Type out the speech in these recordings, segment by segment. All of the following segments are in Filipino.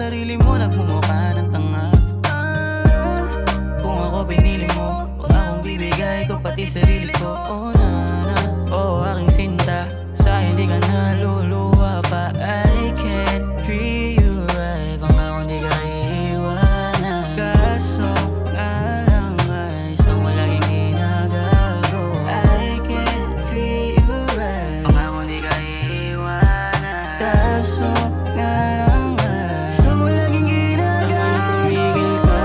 sarili mo, nagmumukha ng tanga. Kung ako pinili mo, huwag akong bibigay ko pati sarili ko. Oh na, oh aking sinta, sa hindi ka naluluwa pa. I can't treat you right, kung ako hindi ka iiwanan. Kaso nga lang ay gusto mo laging ginagago. I can't treat you right, kung ako hindi ka iiwanan. Kaso nga lang ay gusto mo laging ginagago. Tumigil ka,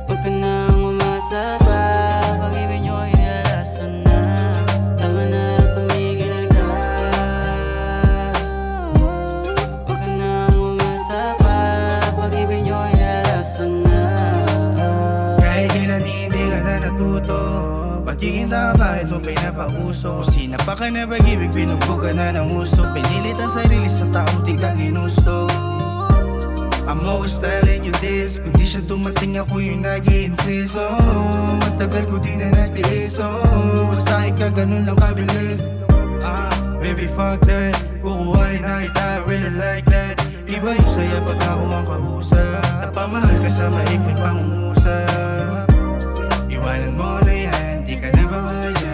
huwag ka nang umasa pa. Pag-ibig nyo ay nilalason na. Tama na, tumigil ka. Huwag ka nang umasa pa. Pag-ibig nyo ay nilalason na. Kahit kailan hindi ka na natuto, pagiging tama bakit mo pinapauso? Kung sinapa ka na pag-ibig, pinugbog ka na ng uso. Pinilit ang sarili sa taong tiglang ginusto. I'm always telling you this, kung di siya dumating ako yung nag-i-insist. Oh, matagal ko di na natiis. Oh, sa akin ka ganun lang kabilis. Baby fuck that, kukuha rin na kita, really like that. Iba yung saya pag ako ang kausap. Napamahal ka sa maikling pangungusap. Iwanan mo na yan, di ka na babaya.